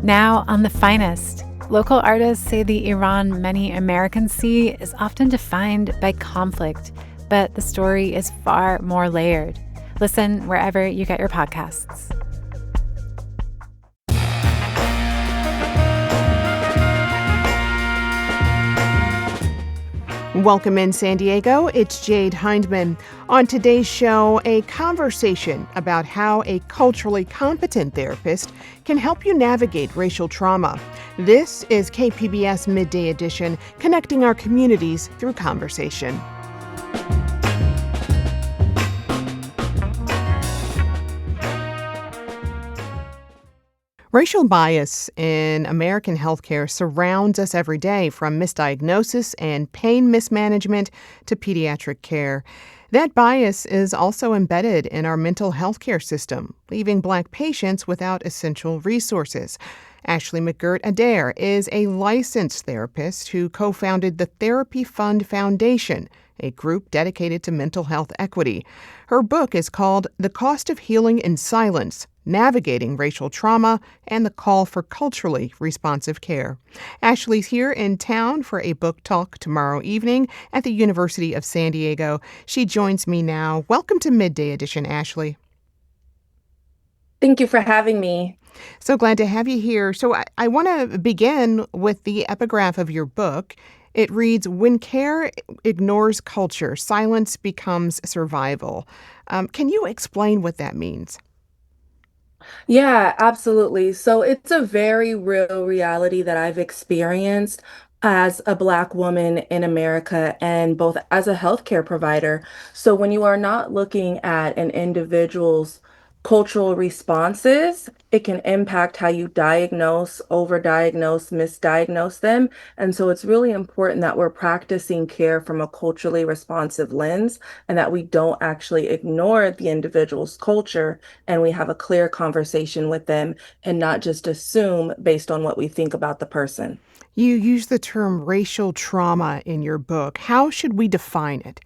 Now, on The Finest, local artists say the Iran many Americans see is often defined by conflict, but the story is far more layered. Listen wherever you get your podcasts. Welcome in San Diego, it's Jade Hindman. On today's show, a conversation about how a culturally competent therapist can help you navigate racial trauma. This is KPBS Midday Edition, connecting our communities through conversation. Racial bias in American healthcare surrounds us every day, from misdiagnosis and pain mismanagement to pediatric care. That bias is also embedded in our mental health care system, leaving Black patients without essential resources. Ashley McGirt-Adair is a licensed therapist who co-founded the Therapy Fund Foundation, a group dedicated to mental health equity. Her book is called The Cost of Healing in Silence: Navigating Racial Trauma and the Call for Culturally Responsive Care. Ashley's here in town for a book talk tomorrow evening at the University of San Diego. She joins me now. Welcome to Midday Edition, Ashley. Thank you for having me. So glad to have you here. So I want to begin with the epigraph of your book. It reads, "When care ignores culture, silence becomes survival." Can you explain what that means? Yeah, absolutely. So it's a very real reality that I've experienced as a Black woman in America and both as a healthcare provider. So when you are not looking at an individual's cultural responses, it can impact how you diagnose, overdiagnose, misdiagnose them. And so it's really important that we're practicing care from a culturally responsive lens and that we don't actually ignore the individual's culture and we have a clear conversation with them and not just assume based on what we think about the person. You use the term racial trauma in your book. How should we define it?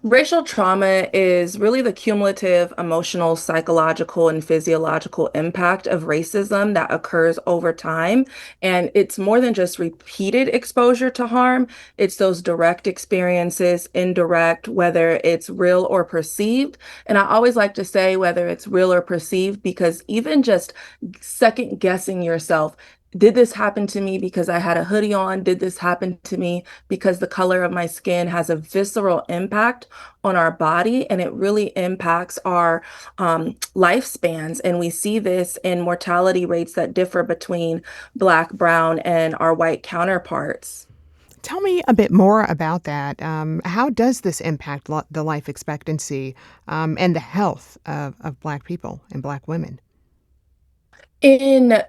Racial trauma is really the cumulative emotional, psychological, and physiological impact of racism that occurs over time. And it's more than just repeated exposure to harm, it's those direct experiences, indirect, whether it's real or perceived. And I always like to say whether it's real or perceived, because even just second guessing yourself, did this happen to me because I had a hoodie on? Did this happen to me because the color of my skin has a visceral impact on our body, and it really impacts our lifespans. And we see this in mortality rates that differ between Black, brown, and our white counterparts. Tell me a bit more about that. How does this impact the life expectancy and the health of Black people and Black women? In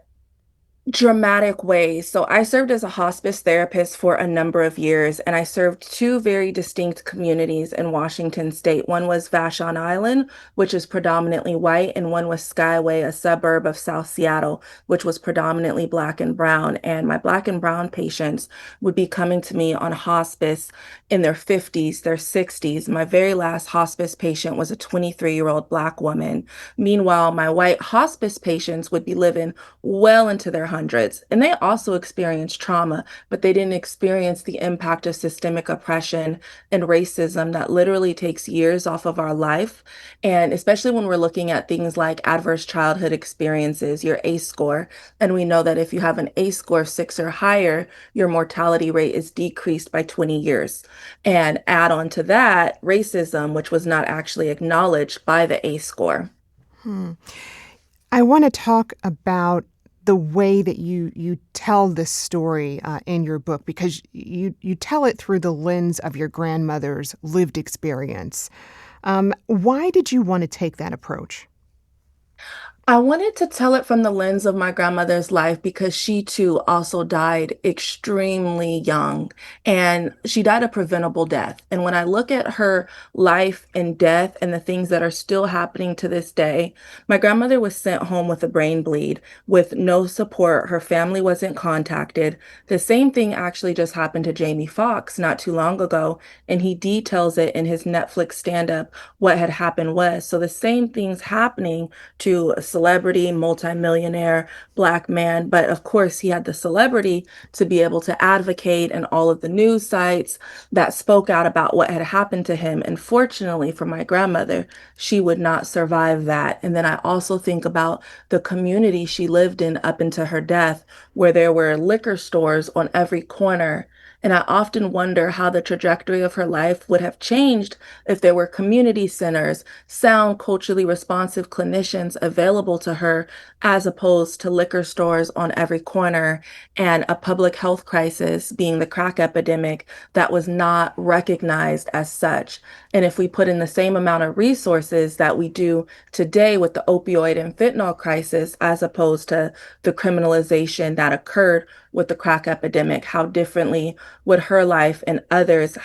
dramatic ways. So I served as a hospice therapist for a number of years, and I served two very distinct communities in Washington state. One was Vashon Island, which is predominantly white, and one was Skyway, a suburb of South Seattle, which was predominantly Black and brown. And my Black and brown patients would be coming to me on hospice in their 50s, their 60s. My very last hospice patient was a 23-year-old Black woman. Meanwhile, my white hospice patients would be living well into their hundreds. And they also experienced trauma, but they didn't experience the impact of systemic oppression and racism that literally takes years off of our life. And especially when we're looking at things like adverse childhood experiences, your ACE score. And we know that if you have an ACE score of 6 or higher, your mortality rate is decreased by 20 years. And add on to that racism, which was not actually acknowledged by the ACE score. I want to talk about the way that you tell this story in your book, because you tell it through the lens of your grandmother's lived experience. Why did you want to take that approach? I wanted to tell it from the lens of my grandmother's life because she too also died extremely young, and she died a preventable death. And when I look at her life and death and the things that are still happening to this day, my grandmother was sent home with a brain bleed with no support. Her family wasn't contacted. The same thing actually just happened to Jamie Foxx not too long ago, and he details it in his Netflix stand-up what had happened was. So the same thing's happening to celebrity, multimillionaire Black man. But of course, he had the celebrity to be able to advocate and all of the news sites that spoke out about what had happened to him. And fortunately for my grandmother, she would not survive that. And then I also think about the community she lived in up into her death, where there were liquor stores on every corner. And I often wonder how the trajectory of her life would have changed if there were community centers, sound, culturally responsive clinicians available to her, as opposed to liquor stores on every corner and a public health crisis being the crack epidemic that was not recognized as such. And if we put in the same amount of resources that we do today with the opioid and fentanyl crisis, as opposed to the criminalization that occurred with the crack epidemic, how differently would her life and others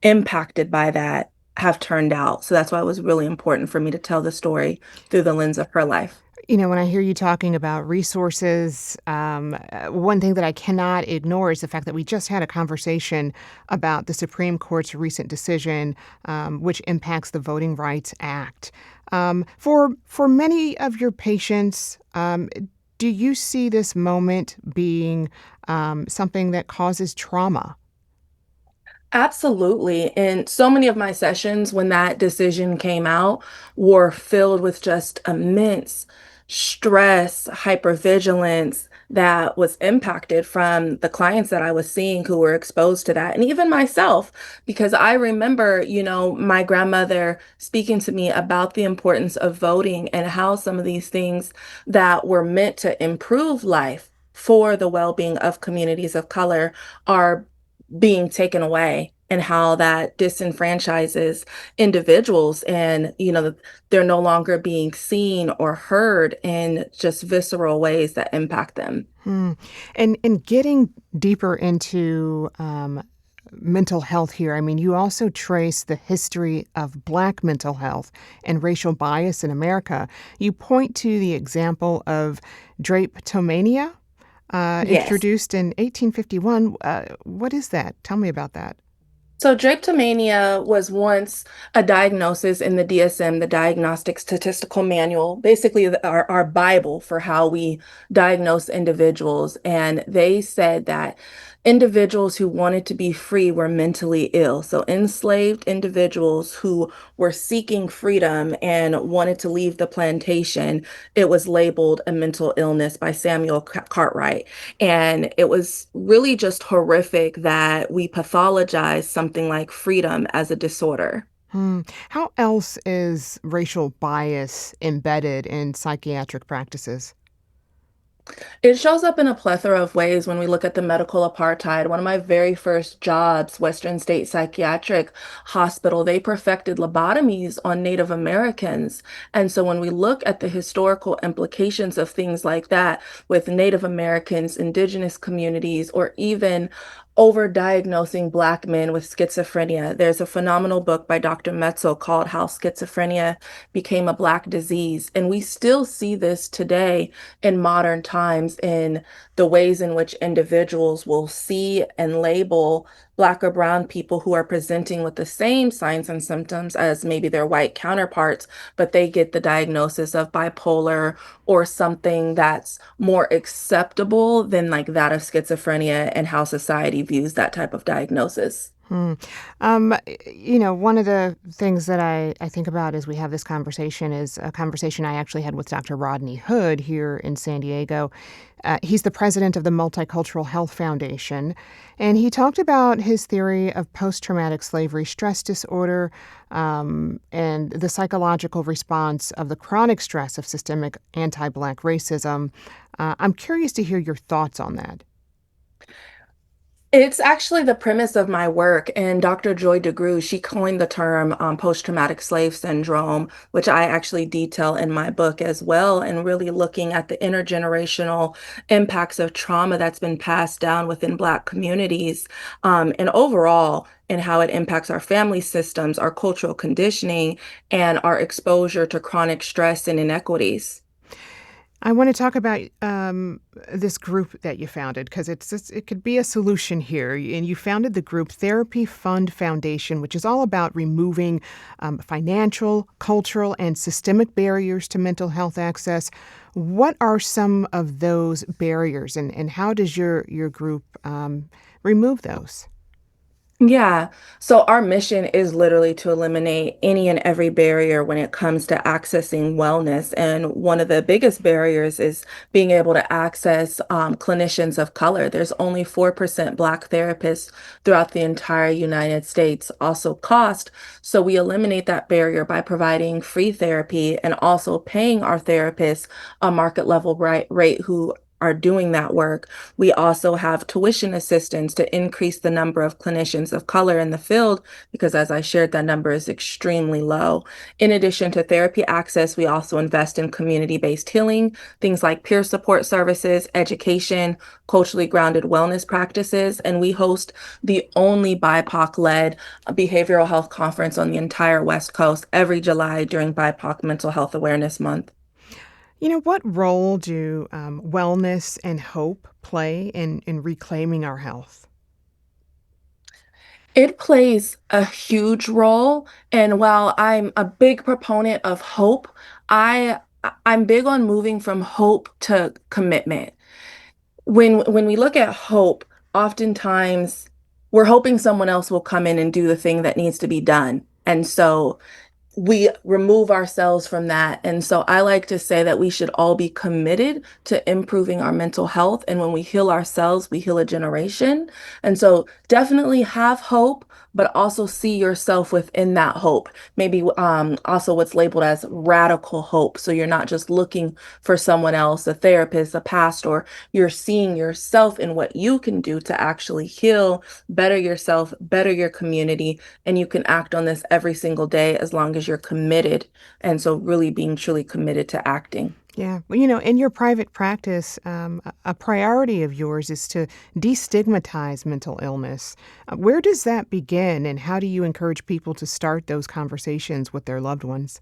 impacted by that have turned out? So that's why it was really important for me to tell the story through the lens of her life. You know, when I hear you talking about resources, one thing that I cannot ignore is the fact that we just had a conversation about the Supreme Court's recent decision, which impacts the Voting Rights Act. For many of your patients, do you see this moment being something that causes trauma? Absolutely. And so many of my sessions when that decision came out were filled with just immense stress, hypervigilance that was impacted from the clients that I was seeing who were exposed to that. And even myself, because I remember, my grandmother speaking to me about the importance of voting and how some of these things that were meant to improve life for the well-being of communities of color are being taken away, and how that disenfranchises individuals, and they're no longer being seen or heard in just visceral ways that impact them. Hmm. And getting deeper into mental health here, I mean, you also trace the history of Black mental health and racial bias in America. You point to the example of drapetomania, Yes. introduced in 1851. What is that? Tell me about that. So drapetomania was once a diagnosis in the DSM, the Diagnostic Statistical Manual, basically our Bible for how we diagnose individuals. And they said that individuals who wanted to be free were mentally ill. So enslaved individuals who were seeking freedom and wanted to leave the plantation, it was labeled a mental illness by Samuel Cartwright. And it was really just horrific that we pathologize something like freedom as a disorder. Hmm. How else is racial bias embedded in psychiatric practices? It shows up in a plethora of ways when we look at the medical apartheid. One of my very first jobs, Western State Psychiatric Hospital, they perfected lobotomies on Native Americans. And so when we look at the historical implications of things like that with Native Americans, indigenous communities, or even overdiagnosing Black men with schizophrenia, there's a phenomenal book by Dr. Metzel called How Schizophrenia Became a Black Disease. And we still see this today in modern times in the ways in which individuals will see and label Black or Brown people who are presenting with the same signs and symptoms as maybe their white counterparts, but they get the diagnosis of bipolar or something that's more acceptable than like that of schizophrenia, and how society views that type of diagnosis. Hmm. One of the things that I think about as we have this conversation is a conversation I actually had with Dr. Rodney Hood here in San Diego. He's the president of the Multicultural Health Foundation, and he talked about his theory of post-traumatic slavery stress disorder, and the psychological response of the chronic stress of systemic anti-Black racism. I'm curious to hear your thoughts on that. It's actually the premise of my work, and Dr. Joy DeGruy, she coined the term post-traumatic slave syndrome, which I actually detail in my book as well, and really looking at the intergenerational impacts of trauma that's been passed down within Black communities, and overall, and how it impacts our family systems, our cultural conditioning, and our exposure to chronic stress and inequities. I want to talk about this group that you founded? Because it could be a solution here. And you founded the group Therapy Fund Foundation, which is all about removing financial, cultural, and systemic barriers to mental health access. What are some of those barriers, and how does your group remove those? Yeah. So our mission is literally to eliminate any and every barrier when it comes to accessing wellness. And one of the biggest barriers is being able to access clinicians of color. There's only 4% Black therapists throughout the entire United States, also cost. So we eliminate that barrier by providing free therapy and also paying our therapists a market level rate who are doing that work. We also have tuition assistance to increase the number of clinicians of color in the field because, as I shared, that number is extremely low. In addition to therapy access, we also invest in community based healing, things like peer support services, education, culturally grounded wellness practices, and we host the only BIPOC led behavioral health conference on the entire West Coast every July during BIPOC Mental Health Awareness Month. What role do wellness and hope play in reclaiming our health? It plays a huge role, and while I'm a big proponent of hope, I'm big on moving from hope to commitment. When we look at hope, oftentimes we're hoping someone else will come in and do the thing that needs to be done. And so we remove ourselves from that. And so I like to say that we should all be committed to improving our mental health. And when we heal ourselves, we heal a generation. And so definitely have hope, but also see yourself within that hope. Maybe also what's labeled as radical hope. So you're not just looking for someone else, a therapist, a pastor. You're seeing yourself in what you can do to actually heal, better yourself, better your community, and you can act on this every single day as long as you're committed. And so, really being truly committed to acting. Yeah. Well, in your private practice, a priority of yours is to destigmatize mental illness. Where does that begin, and how do you encourage people to start those conversations with their loved ones?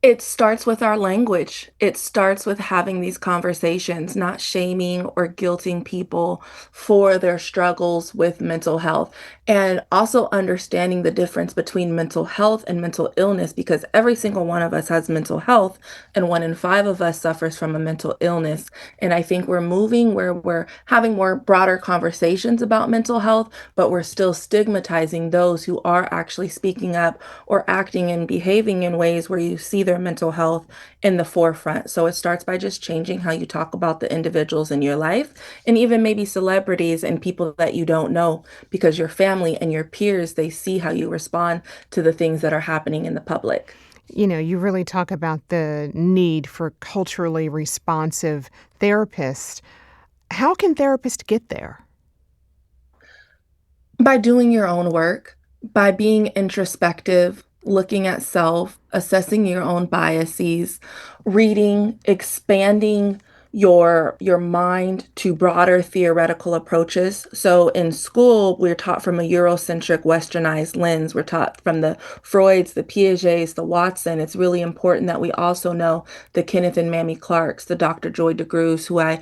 It starts with our language. It starts with having these conversations, not shaming or guilting people for their struggles with mental health. And also understanding the difference between mental health and mental illness, because every single one of us has mental health, and 1 in 5 of us suffers from a mental illness. And I think we're moving where we're having more broader conversations about mental health, but we're still stigmatizing those who are actually speaking up or acting and behaving in ways where you see their mental health in the forefront. So it starts by just changing how you talk about the individuals in your life and even maybe celebrities and people that you don't know, because your family and your peers, they see how you respond to the things that are happening in the public. You really talk about the need for culturally responsive therapists. How can therapists get there? By doing your own work, by being introspective, looking at self, assessing your own biases, reading, expanding your mind to broader theoretical approaches. So in school, we're taught from a Eurocentric westernized lens. We're taught from the Freuds, the Piagets, the Watson. It's really important that we also know the Kenneth and Mamie Clarks, the Dr. Joy DeGrues, who I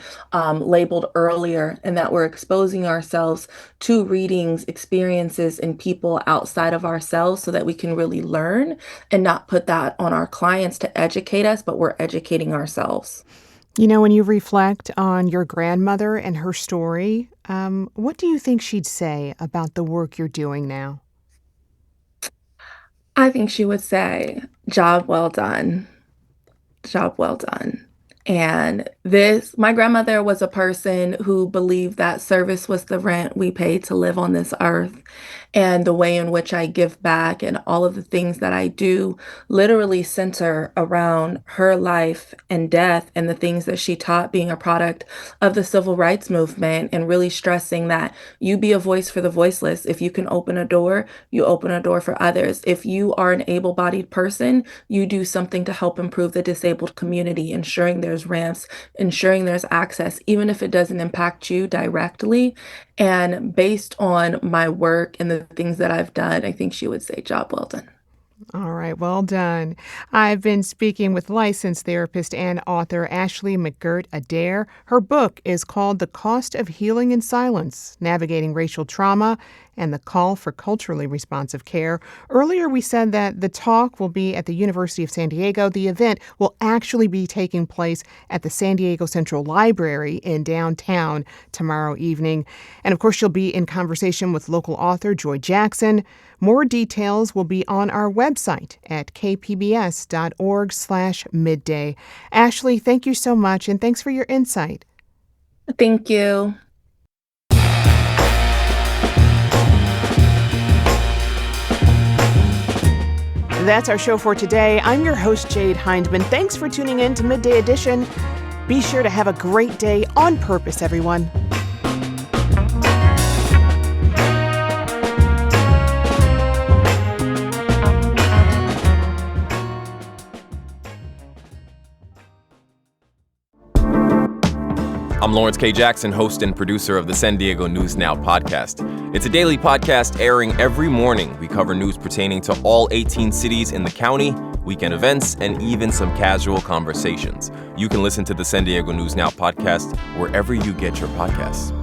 labeled earlier, and that we're exposing ourselves to readings, experiences, and people outside of ourselves so that we can really learn and not put that on our clients to educate us, but we're educating ourselves. When you reflect on your grandmother and her story, what do you think she'd say about the work you're doing now? I think she would say, job well done. Job well done. And my grandmother was a person who believed that service was the rent we pay to live on this earth. And the way in which I give back and all of the things that I do literally center around her life and death and the things that she taught, being a product of the civil rights movement, and really stressing that you be a voice for the voiceless. If you can open a door, you open a door for others. If you are an able-bodied person, you do something to help improve the disabled community, ensuring there's ramps, ensuring there's access, even if it doesn't impact you directly. And based on my work and the things that I've done, I think she would say, job well done. All right, well done. I've been speaking with licensed therapist and author Ashley McGirt-Adair. Her book is called The Cost of Healing in Silence, Navigating Racial Trauma and the Call for Culturally Responsive Care. Earlier, we said that the talk will be at the University of San Diego. The event will actually be taking place at the San Diego Central Library in downtown tomorrow evening. And of course, she'll be in conversation with local author Joy Jackson. More details will be on our website at kpbs.org/midday. Ashley, thank you so much, and thanks for your insight. Thank you. That's our show for today. I'm your host, Jade Hindman. Thanks for tuning in to Midday Edition. Be sure to have a great day on purpose, everyone. I'm Lawrence K. Jackson, host and producer of the San Diego News Now podcast. It's a daily podcast airing every morning. We cover news pertaining to all 18 cities in the county, weekend events, and even some casual conversations. You can listen to the San Diego News Now podcast wherever you get your podcasts.